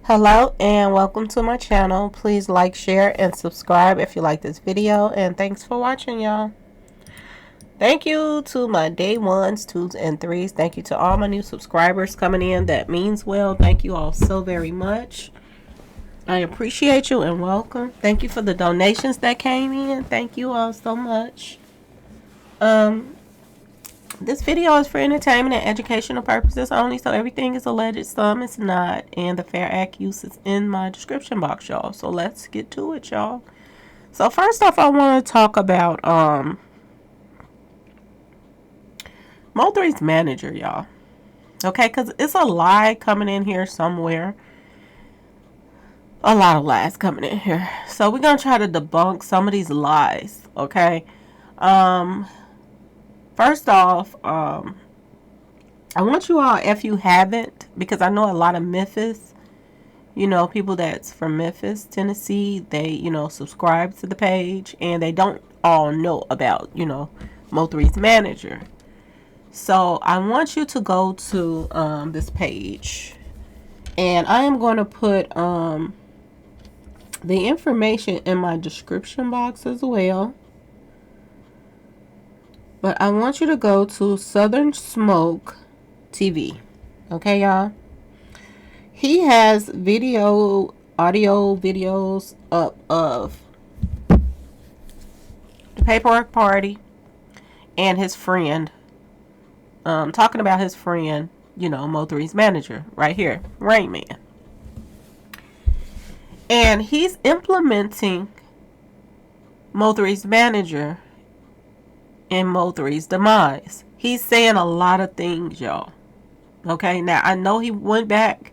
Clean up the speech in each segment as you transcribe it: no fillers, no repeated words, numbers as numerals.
Hello and welcome to my channel. Please like, share, and subscribe if you like this video. And thanks for watching, y'all. Thank you to my day ones, twos, and threes. Thank you to all my new subscribers coming in. That means well. Thank you all so very much. I appreciate you and welcome. Thank you for the donations that came in. Thank you all so much. This video is for entertainment and educational purposes only, so everything is alleged, some is not, and the fair act use is in my description box, y'all. So let's get to it, y'all. So first off, I want to talk about Mo3's manager, y'all. Okay, because it's a lie coming in here somewhere. A lot of lies coming in here. So we're going to try to debunk some of these lies, okay? First off, I want you all, if you haven't, because I know a lot of Memphis, people that's from Memphis, Tennessee, they, subscribe to the page, and they don't all know about, Mo3's manager. So I want you to go to this page, and I am going to put the information in my description box as well. But I want you to go to Southern Smoke TV. Okay, y'all? He has audio videos up of the paperwork party and his friend. Talking about his friend, Mo3's manager, right here, Rain Man. And he's implementing Mo3's manager in Mo3's demise. He's saying a lot of things, y'all. Okay, now I know he went back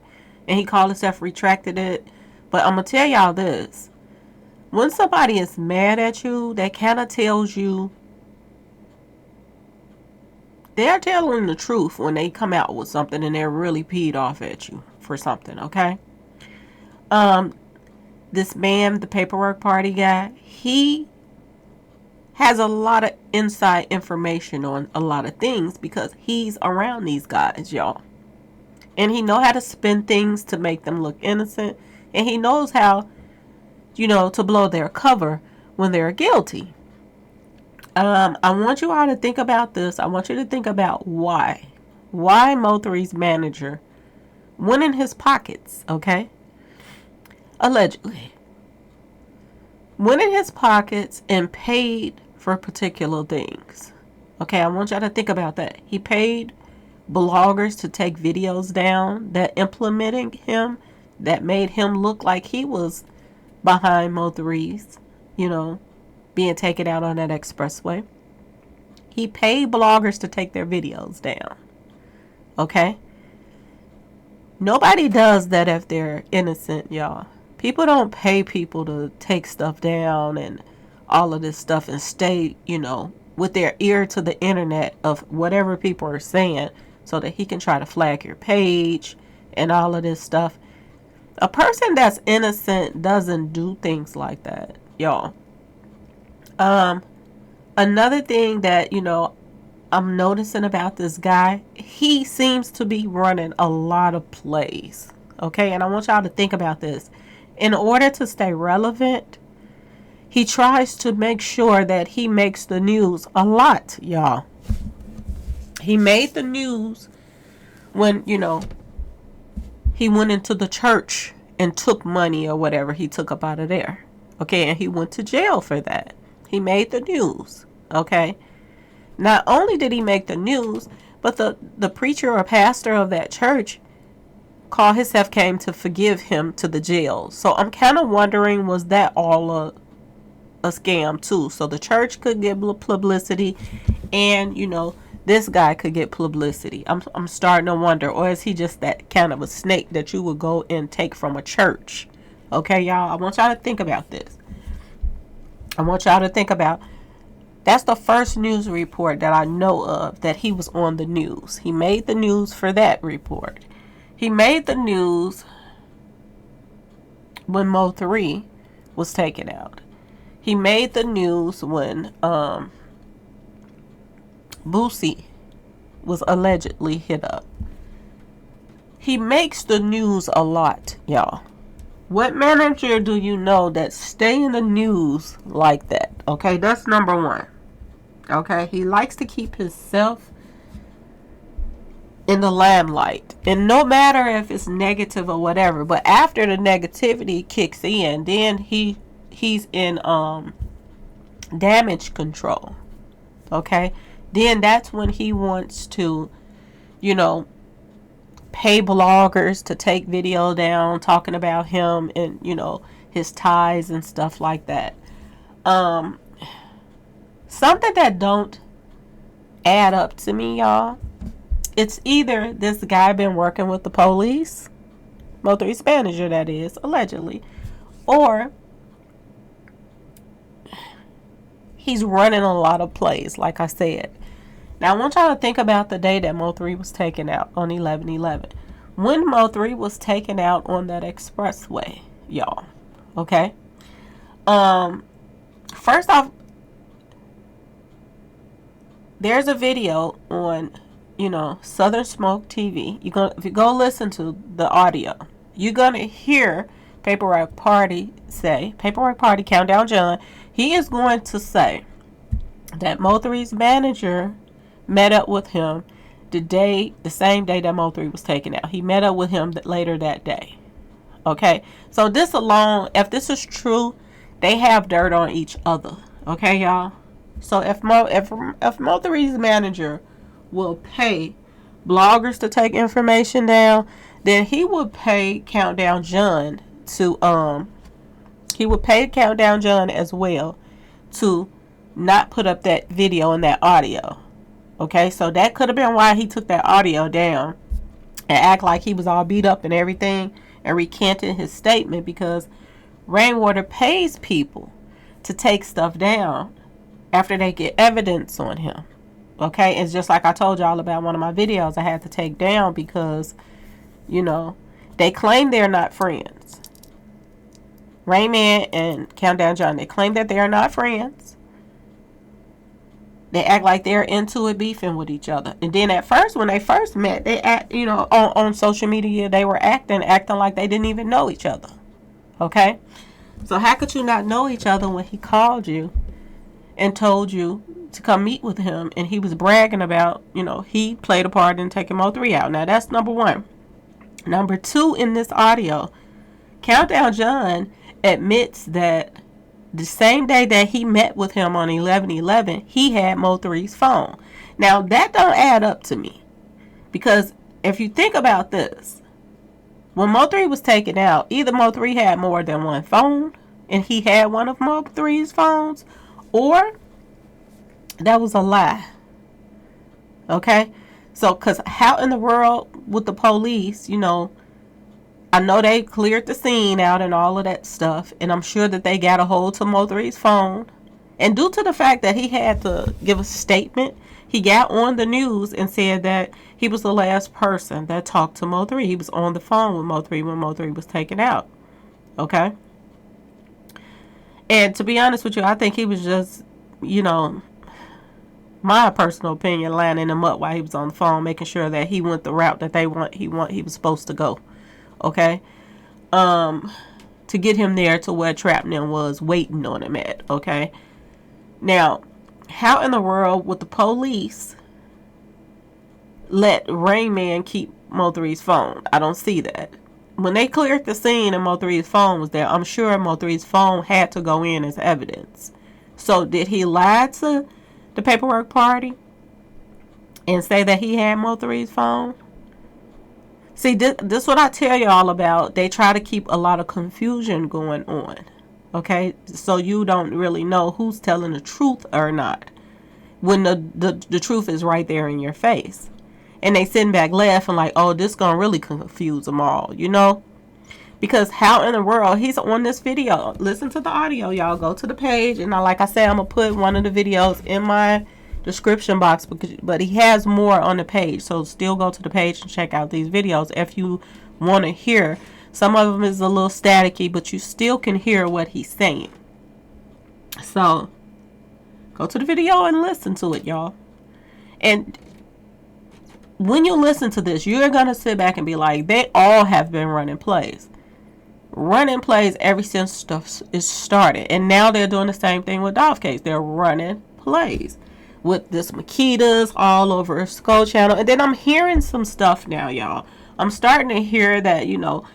and he called himself retracted it, but I'm gonna tell y'all this: when somebody is mad at you, that kind of tells you they're telling the truth when they come out with something and they're really peed off at you for something. Okay, this man, the paperwork party guy, he has a lot of inside information on a lot of things because he's around these guys, y'all. And he know how to spin things to make them look innocent. And he knows how, to blow their cover when they're guilty. I want you all to think about this. I want you to think about why. Why Mo3's manager went in his pockets, okay? Allegedly. Went in his pockets and paid for particular things. Okay, I want y'all to think about that. He paid bloggers to take videos down that implemented him, that made him look like he was behind Mo3's, being taken out on that expressway. He paid bloggers to take their videos down. Okay? Nobody does that if they're innocent, y'all. People don't pay people to take stuff down and all of this stuff and stay, with their ear to the internet of whatever people are saying so that he can try to flag your page and all of this stuff. A person that's innocent doesn't do things like that, y'all. Another thing that, I'm noticing about this guy, he seems to be running a lot of plays. Okay, and I want y'all to think about this. In order to stay relevant, he tries to make sure that he makes the news a lot, y'all. He made the news when, he went into the church and took money or whatever he took up out of there. Okay, and he went to jail for that. He made the news. Okay. Not only did he make the news, but the preacher or pastor of that church called himself, came to forgive him to the jail. So I'm kind of wondering, was that all a scam too? So the church could get publicity and, this guy could get publicity. I'm starting to wonder, or is he just that kind of a snake that you would go and take from a church? Okay, y'all, I want y'all to think about this. I want y'all to think about, that's the first news report that I know of that he was on the news. He made the news for that report. He made the news when Mo3 was taken out. He made the news when Boosie was allegedly hit up. he makes the news a lot, y'all. What manager do you know that stay in the news like that? Okay, that's number one. Okay, he likes to keep himself in the limelight, and no matter if it's negative or whatever, but after the negativity kicks in, then he's in damage control. Okay, then that's when he wants to, you know, pay bloggers to take video down talking about him and, you know, his ties and stuff like that. Something that don't add up to me, y'all. It's either this guy been working with the police, Mo3's manager that is, allegedly, or he's running a lot of plays, like I said. Now I want y'all to think about the day that Mo3 was taken out on 11/11. When Mo3 was taken out on that expressway, y'all. Okay? First off, there's a video on, you know, Southern Smoke TV. If you go listen to the audio, you're gonna hear Paperwork Party Countdown John. He is going to say that Mo3's manager met up with him the same day that Mo3 was taken out. He met up with him later that day. Okay, so this alone, if this is true, they have dirt on each other. Okay, y'all. So if Mo3's manager will pay bloggers to take information down, then he would pay Countdown John as well to not put up that video and that audio. Okay, so that could have been why he took that audio down and act like he was all beat up and everything and recanted his statement, because Rainwater pays people to take stuff down after they get evidence on him. Okay, it's just like I told y'all about one of my videos I had to take down because, you know, they claim they're not friends. Rayman and Countdown John, they claim that they are not friends. They act like they're into it, beefing with each other. And then at first, when they first met, they act, you know, on social media, they were acting like they didn't even know each other. Okay? So how could you not know each other when he called you and told you to come meet with him, and he was bragging about, you know, he played a part in taking Mo3 out? Now, that's number one. Number two, in this audio, Countdown John admits that the same day that he met with him on 11/11, he had Mo3's phone. Now, that don't add up to me, because if you think about this, when Mo3 was taken out, either Mo3 had more than one phone, and he had one of Mo3's phones, or that was a lie. Okay? So, because how in the world would the police, you know, I know they cleared the scene out and all of that stuff, and I'm sure that they got a hold to Mo3's phone. And due to the fact that he had to give a statement, he got on the news and said that he was the last person that talked to Mo3. He was on the phone with Mo3 when Mo3 was taken out. Okay? And to be honest with you, I think he was just, you know, my personal opinion, lining him up while he was on the phone, making sure that he went the route that he was supposed to go. Okay, to get him there to where Trapnell was waiting on him at. Okay, now, how in the world would the police let Rayman keep Mo3's phone? I don't see that. When they cleared the scene and Mo3's phone was there, I'm sure Mo3's phone had to go in as evidence. So did he lie to the Paperwork Party and say that he had Mo3's phone? See, this is what I tell you all about. They try to keep a lot of confusion going on. Okay? So you don't really know who's telling the truth or not, when the truth is right there in your face. And they sitting back laughing like, oh, this gonna really confuse them all, you know? Because how in the world, he's on this video. Listen to the audio, y'all. Go to the page. And like I said, I'm going to put one of the videos in my description box, but he has more on the page, so still go to the page and check out these videos if you want to hear. Some of them is a little staticky, but you still can hear what he's saying. So go to the video and listen to it, y'all. And when you listen to this, you're going to sit back and be like, they all have been running plays. Running plays ever since stuff is started. And now they're doing the same thing with Dolph Case. They're running plays with this Makitas all over Skull Channel. And then I'm hearing some stuff now, y'all. I'm starting to hear that, you know,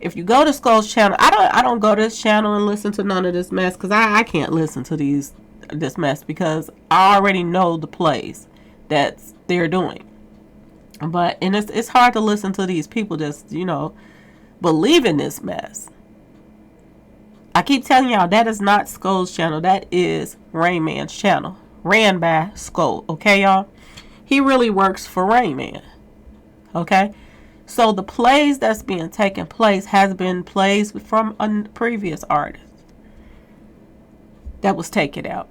if you go to Skull's channel, I don't go to this channel and listen to none of this mess, because I can't listen to this mess, because I already know the plays that they're doing. But and it's hard to listen to these people just, you know, believe in this mess. I keep telling y'all, that is not Skull's channel. That is Rain Man's channel, ran by Skull. Okay, y'all? He really works for Rain Man. Okay? So the plays that's being taken place has been plays from a previous artist that was taken out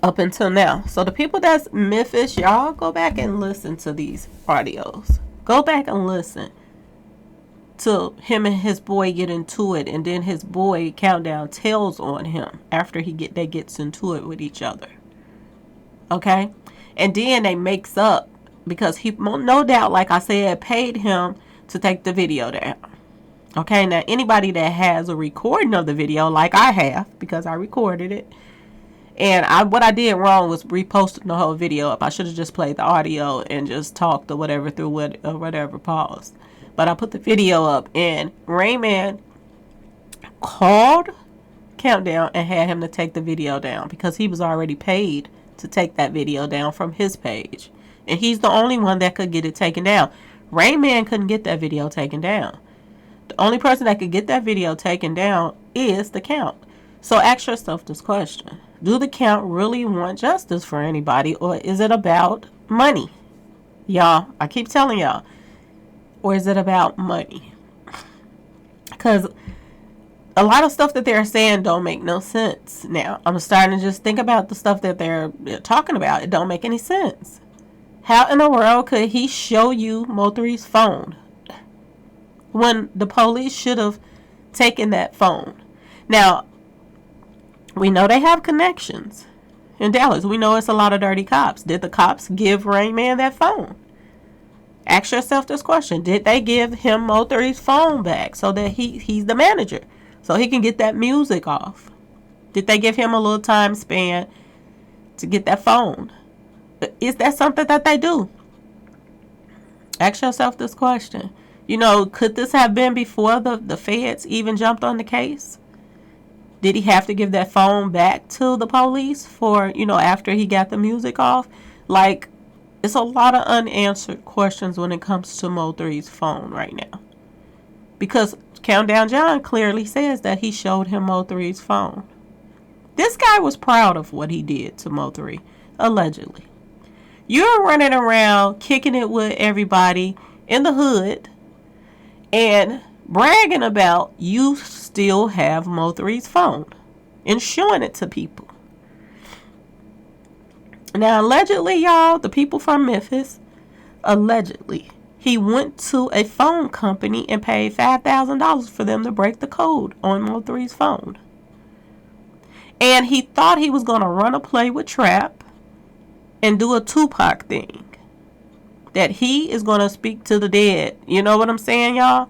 up until now. So the people that's Memphis, y'all go back and listen to these audios. Go back and listen to him and his boy get into it, and then his boy Countdown tells on him after they gets into it with each other. Okay? And then they makes up, because he, no doubt, like I said, paid him to take the video down. Okay, now anybody that has a recording of the video, like I have, because I recorded it, and what I did wrong was reposting the whole video up. I should have just played the audio and just talked or whatever through whatever paused. But I put the video up, and Rain Man called Countdown and had him to take the video down, because he was already paid to take that video down from his page. And he's the only one that could get it taken down. Rain Man couldn't get that video taken down. The only person that could get that video taken down is the Count. So ask yourself this question. Do the Count really want justice for anybody, or is it about money? Y'all, I keep telling y'all. Or is it about money? Because a lot of stuff that they're saying don't make no sense now. I'm starting to just think about the stuff that they're talking about. It don't make any sense. How in the world could he show you Mo3's phone when the police should have taken that phone? Now, we know they have connections in Dallas. We know it's a lot of dirty cops. Did the cops give Rain Man that phone? Ask yourself this question. Did they give him Mo3's phone back so that he's the manager, so he can get that music off? Did they give him a little time span to get that phone? Is that something that they do? Ask yourself this question. You know, could this have been before the feds even jumped on the case? Did he have to give that phone back to the police for, you know, after he got the music off? Like, it's a lot of unanswered questions when it comes to Mo3's phone right now. Because Countdown John clearly says that he showed him Mo3's phone. This guy was proud of what he did to Mo3, allegedly. You're running around kicking it with everybody in the hood and bragging about you still have Mo3's phone and showing it to people. Now, allegedly, y'all, the people from Memphis, allegedly, he went to a phone company and paid $5,000 for them to break the code on Mo3's phone. And he thought he was going to run a play with Trap and do a Tupac thing. That he is going to speak to the dead. You know what I'm saying, y'all?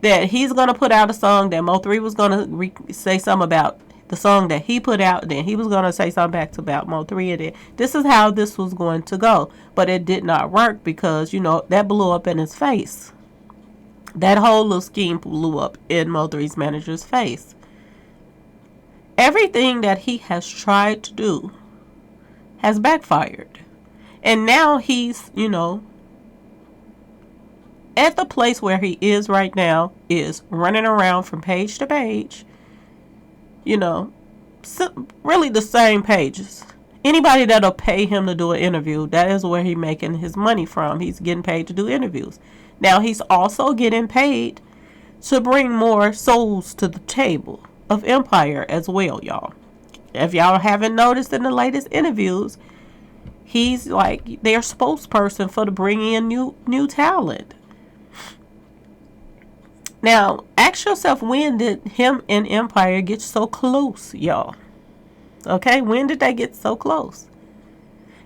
That he's going to put out a song that Mo3 was going to say something about the song that he put out. Then he was going to say something back about Mo3. And then this is how this was going to go. But it did not work because, you know, that blew up in his face. That whole little scheme blew up in Mo3's manager's face. Everything that he has tried to do has backfired. And now he's, you know, at the place where he is right now is running around from page to page, you know, really the same pages. Anybody that'll pay him to do an interview, that is where he's making his money from. He's getting paid to do interviews. Now he's also getting paid to bring more souls to the table of Empire as well, y'all. If y'all haven't noticed in the latest interviews, he's like their spokesperson for to bring in new talent. Now, ask yourself, when did him and Empire get so close, y'all? Okay, when did they get so close?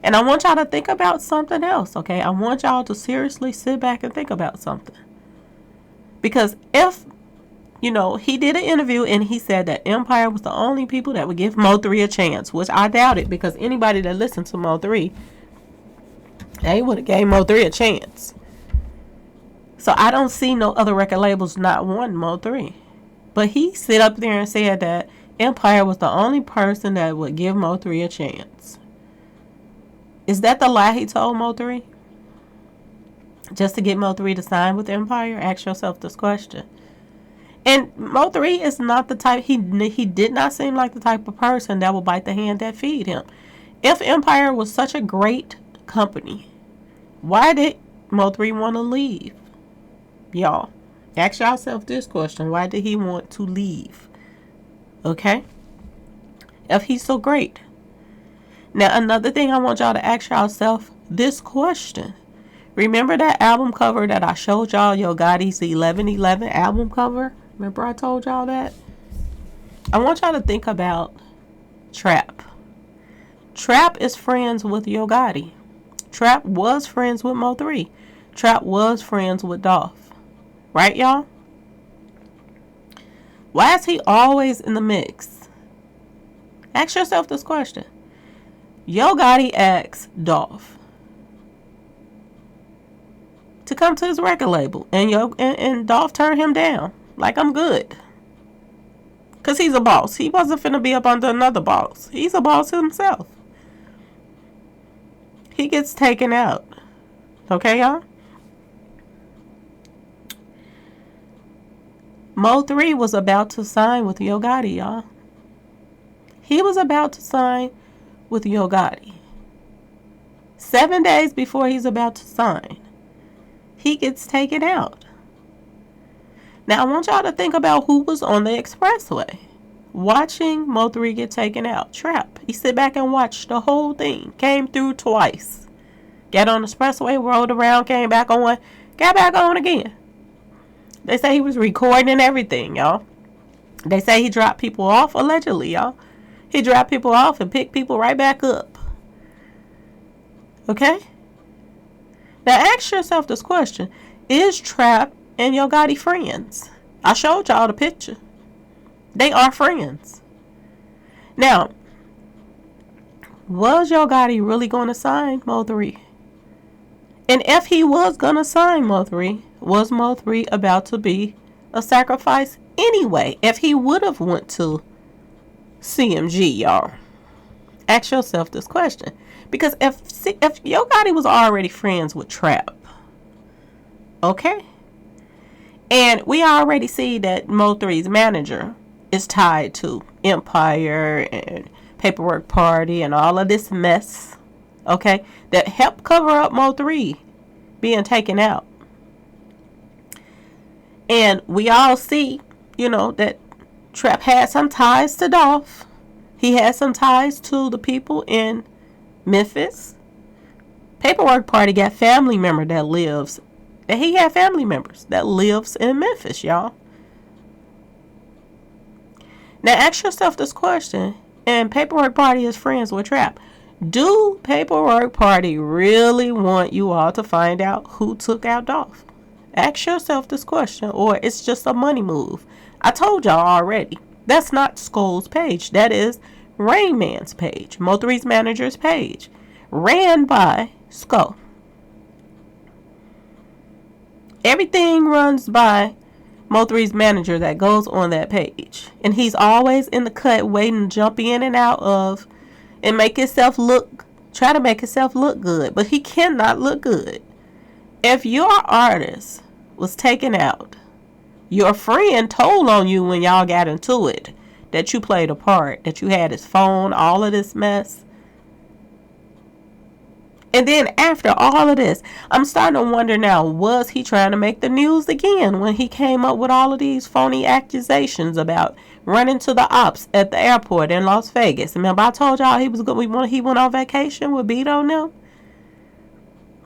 And I want y'all to think about something else, okay? I want y'all to seriously sit back and think about something. Because if, he did an interview and he said that Empire was the only people that would give Mo3 a chance, which I doubt it, because anybody that listened to Mo3, they would have gave Mo3 a chance. So I don't see no other record labels not wanting Mo3. But he sit up there and said that Empire was the only person that would give Mo3 a chance. Is that the lie he told Mo3? Just to get Mo3 to sign with Empire? Ask yourself this question. And Mo3 is not the type, he did not seem like the type of person that will bite the hand that feed him. If Empire was such a great company, why did Mo3 want to leave? Y'all, ask yourself this question. Why did he want to leave? Okay? If he's so great. Now, another thing I want y'all to ask yourself this question. Remember that album cover that I showed y'all, Yo Gotti's 1111 album cover? Remember I told y'all that? I want y'all to think about Trap. Trap is friends with Yo Gotti. Trap was friends with Mo3. Trap was friends with Dolph. Right, y'all? Why is he always in the mix? Ask yourself this question. Yo Gotti asked Dolph to come to his record label, and Dolph turned him down. Like, I'm good. Because he's a boss. He wasn't finna be up under another boss. He's a boss himself. He gets taken out. Okay, y'all? Mo3 was about to sign with Yo Gotti, y'all. He was about to sign with Yo Gotti. 7 days before he's about to sign, he gets taken out. Now, I want y'all to think about who was on the expressway watching Mo3 get taken out. Trap. He sit back and watched the whole thing. Came through twice. Got on the expressway, rolled around, came back on, got back on again. They say he was recording and everything, y'all. They say he dropped people off, allegedly, y'all. He dropped people off and picked people right back up. Okay? Now, ask yourself this question. Is Trap and Yo Gotti friends? I showed y'all the picture. They are friends. Now, was Yo Gotti really going to sign Mo3? And if he was going to sign Mo3, was Mo3 about to be a sacrifice anyway? If he would have went to C.M.G, y'all. Ask yourself this question. Because if Yo Gotti was already friends with Trap, okay? And we already see that Mo3's manager is tied to Empire and Paperwork Party and all of this mess, okay, that helped cover up Mo3 being taken out. And we all see, that Trap had some ties to Dolph. He had some ties to the people in Memphis. Paperwork Party got family member that lives. And he had family members that lives in Memphis, y'all. Now ask yourself this question. And Paperwork Party is friends with Trap. Do Paperwork Party really want you all to find out who took out Dolph? Ask yourself this question, or it's just a money move. I told y'all already. That's not Skull's page. That is Rain Man's page. Mo3's manager's page. Ran by Skull. Everything runs by Mo3's manager that goes on that page. And he's always in the cut waiting to jump in and out of and try to make himself look good. But he cannot look good. If your artist was taken out, your friend told on you when y'all got into it, that you played a part, that you had his phone, all of this mess. And then after all of this, I'm starting to wonder now, was he trying to make the news again when he came up with all of these phony accusations about running to the ops at the airport in Las Vegas? Remember I told y'all he went on vacation with Beto and them?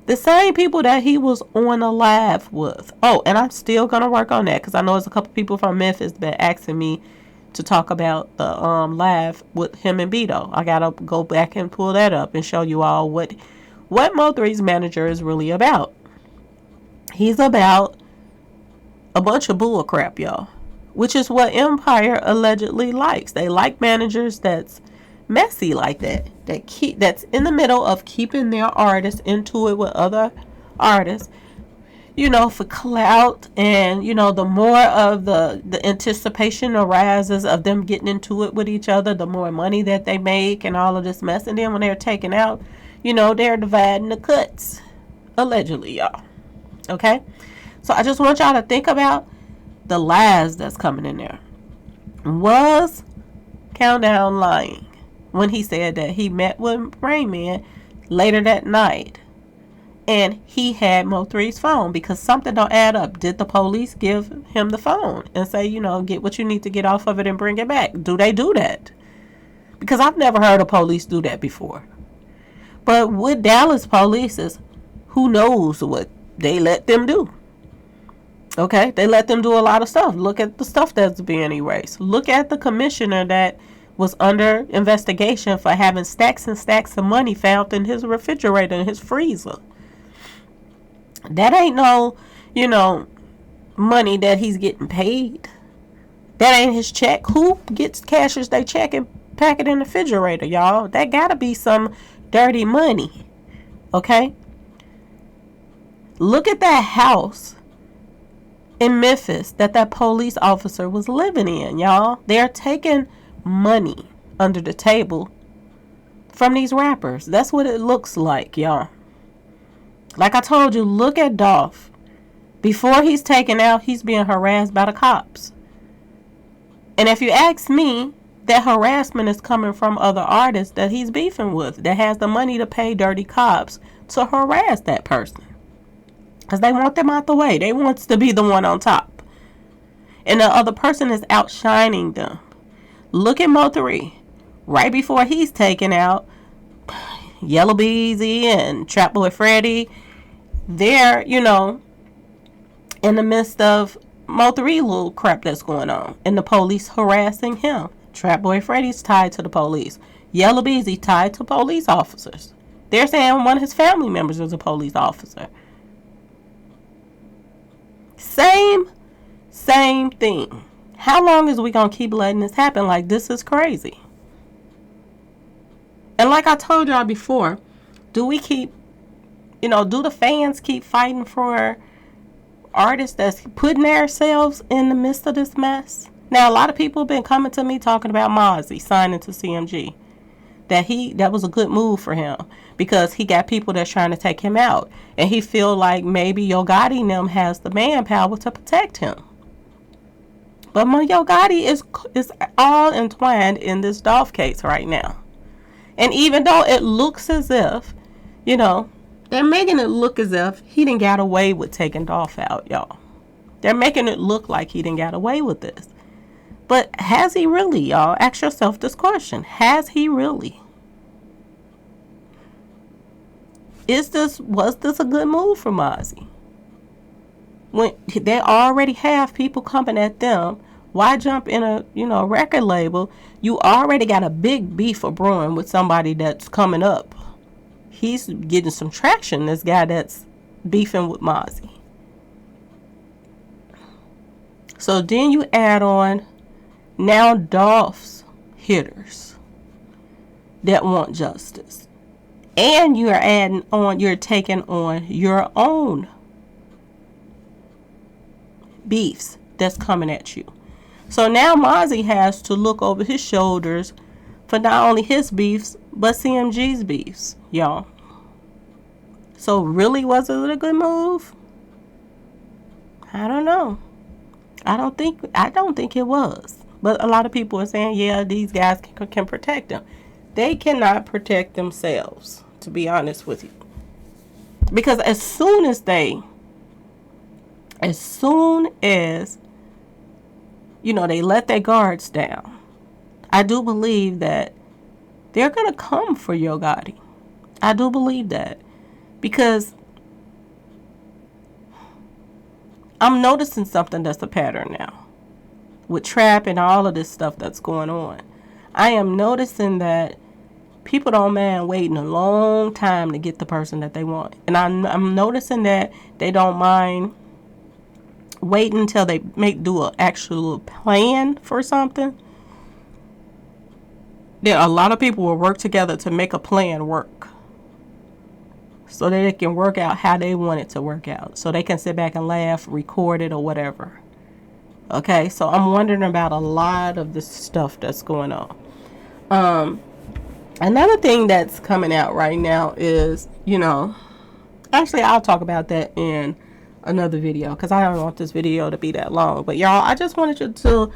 The same people that he was on a live with. Oh, and I'm still going to work on that because I know there's a couple people from Memphis that asking me to talk about the live with him and Beto. I gotta go back and pull that up and show you all what Mo3's manager is really about. He's about a bunch of bull crap, y'all, which is what Empire allegedly likes. They like managers that's messy like that's in the middle of keeping their artists into it with other artists, for clout. And the more of the anticipation arises of them getting into it with each other, the more money that they make and all of this mess. And then when they're taken out, they're dividing the cuts, allegedly, y'all. Okay, so I just want y'all to think about the lies that's coming in there. Was Countdown lying when he said that he met with Rain Man later that night and he had Mo3's phone? Because something don't add up. Did the police give him the phone and say, get what you need to get off of it and bring it back? Do they do that? Because I've never heard of police do that before. But with Dallas police, who knows what they let them do? Okay, they let them do a lot of stuff. Look at the stuff that's being erased. Look at the commissioner that was under investigation for having stacks and stacks of money found in his refrigerator and his freezer. That ain't no, money that he's getting paid. That ain't his check. Who cashes their check and pack it in the refrigerator, y'all? That gotta be some dirty money. Okay? Look at that house in Memphis that police officer was living in, y'all. They're taking money under the table from these rappers. That's what it looks like, y'all. Like I told you, look at Dolph. Before he's taken out, he's being harassed by the cops. And if you ask me, that harassment is coming from other artists that he's beefing with, that has the money to pay dirty cops to harass that person. Because they want them out the way. They want to be the one on top. And the other person is outshining them. Look at Mo3. Right before he's taken out, Yellow Beezy and Trap Boy Freddy, they're, in the midst of Mo3 little crap that's going on. And the police harassing him. Trap Boy Freddy's tied to the police. Yellow Beezy tied to police officers. They're saying one of his family members is a police officer. Same thing. How long is we going to keep letting this happen? Like, this is crazy. And like I told y'all before, do we keep, do the fans keep fighting for artists that's putting themselves in the midst of this mess? Now, a lot of people have been coming to me talking about Mo3 signing to C.M.G. That was a good move for him because he got people that's trying to take him out. And he feel like maybe Yo Gotti and them has the manpower to protect him. But Yo Gotti is all entwined in this Dolph case right now. And even though it looks as if, they're making it look as if he didn't get away with taking Dolph out, y'all. They're making it look like he didn't get away with this. But has he really, y'all? Ask yourself this question. Has he really? Was this a good move for Mo3? When they already have people coming at them, why jump in a record label? You already got a big beef of brewing with somebody that's coming up. He's getting some traction, this guy that's beefing with Mo3. So then you add on now Dolph's hitters that want justice. And you're taking on your own beefs that's coming at you. So now Mo3 has to look over his shoulders for not only his beefs, but C.M.G's beefs, y'all. So really, was it a good move? I don't know. I don't think it was. But a lot of people are saying, yeah, these guys can protect them. They cannot protect themselves, to be honest with you. Because as soon as they let their guards down, I do believe that they're going to come for Yo Gotti. I do believe that. Because I'm noticing something that's a pattern now. with trap and all of this stuff that's going on. I am noticing that people don't mind waiting a long time to get the person that they want. And I'm noticing that they don't mind waiting until they do an actual plan for something. There are a lot of people will work together to make a plan work, so that they can work out how they want it to work out, so they can sit back and laugh, record it, or whatever. Okay, so I'm wondering about a lot of this stuff that's going on. Another thing that's coming out right now is, actually I'll talk about that in another video, because I don't want this video to be that long. But y'all, I just wanted you to,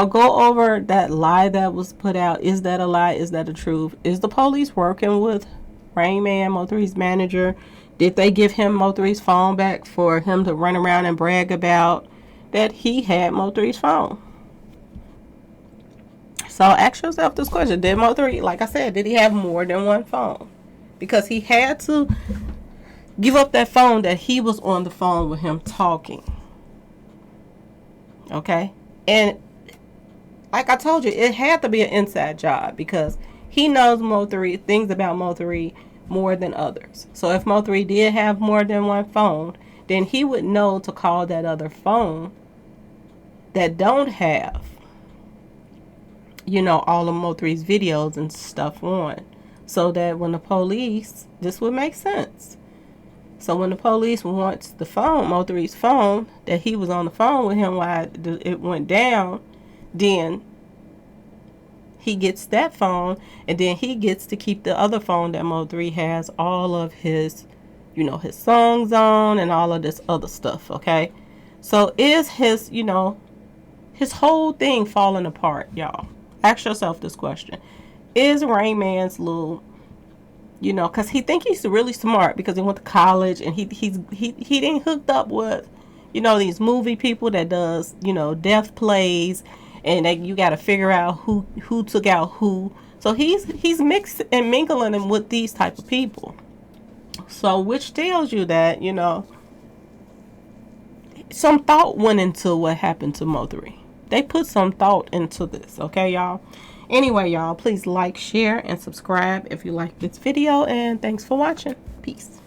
go over that lie that was put out. Is that a lie? Is that the truth? Is the police working with Rain Man, Mo3's manager? Did they give him Mo3's phone back for him to run around and brag about that he had Mo3's phone? So ask yourself this question. Did Mo3, like I said, did he have more than one phone? Because he had to give up that phone that he was on the phone with him talking. Okay? And like I told you, it had to be an inside job, because he knows Mo3, things about Mo3 more than others. So if Mo3 did have more than one phone, then he would know to call that other phone that don't have, all of Mo3's videos and stuff on. So that when the police, this would make sense. So when the police wants the phone, Mo3's phone, that he was on the phone with him while it went down, then he gets that phone, and then he gets to keep the other phone that Mo3 has all of his, his songs on and all of this other stuff, okay? So is his, his whole thing falling apart, y'all? Ask yourself this question. Is Rain Man's little, because he think he's really smart because he went to college, and he didn't hooked up with, these movie people that does, death plays, and you got to figure out who took out who. So he's mixed and mingling with these type of people. So which tells you that, some thought went into what happened to Mo3. They put some thought into this, okay, y'all? Anyway, y'all, please like, share, and subscribe if you like this video, and thanks for watching. Peace.